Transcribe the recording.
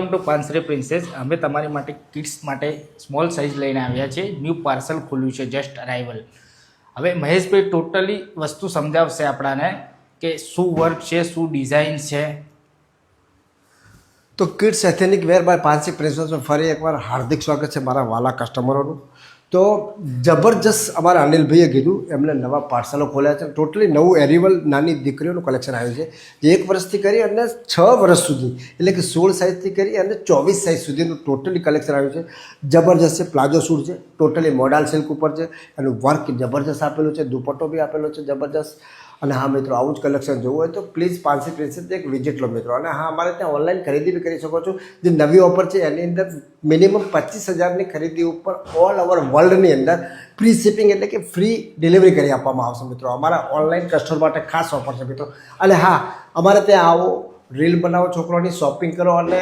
Welcome to પાંસરે princess. અમે તમારી માટે કિડ્સ માટે સ્મોલ સાઇઝ લઈને આવ્યા છે. ન્યૂ પાર્સલ ખુલ્યું છે, જસ્ટ અરાઇવલ. હવે મહેશભાઈ ટોટલી વસ્તુ સમજાવશે આપણાને કે શું વર્ક છે, શું ડિઝાઇન છે. તો કિડ્સ એથેનિક વેર બાય પાંસરે પ્રિન્સેસમાં ફરી એકવાર હાર્દિક સ્વાગત છે મારા વાલા કસ્ટમરોનું. તો જબરજસ્ત અમારા અનિલભાઈએ કીધું એમને નવા પાર્સલો ખોલ્યા છે. ટોટલી નવું એરિવલ નાની દીકરીઓનું કલેક્શન આવ્યું છે, જે 1 વર્ષથી કરી અને 6 વર્ષ સુધી, એટલે કે 16 સાઇઝથી કરી અને 24 સાઇઝ સુધીનું ટોટલી કલેક્શન આવ્યું છે. જબરજસ્ત છે. પ્લાઝો સૂટ છે, ટોટલી મોડાલ સિલ્ક ઉપર છે, એનું વર્ક જબરજસ્ત આપેલું છે, દુપટ્ટો બી આપેલો છે જબરજસ્ત. અને હા મિત્રો, આવું જ કલેક્શન જોવું હોય તો પ્લીઝ પાંસરે પ્રિન્સેસ એક વિઝિટ લો મિત્રો. અને હા, અમારે ત્યાં ઓનલાઈન ખરીદી બી કરી શકો છો. જે નવી ઓફર છે એની અંદર મિનિમમ 25,000ની ખરીદી ઉપર ઓલ ઓવર વર્લ્ડની અંદર ફ્રી શિપિંગ એટલે કે ફ્રી ડિલિવરી કરી આપવામાં આવશે મિત્રો. અમારા ઓનલાઈન કસ્ટમર માટે ખાસ ઓફર છે મિત્રો. અને હા, અમારે ત્યાં આવો, રીલ બનાવો, છોકરાઓની શોપિંગ કરો અને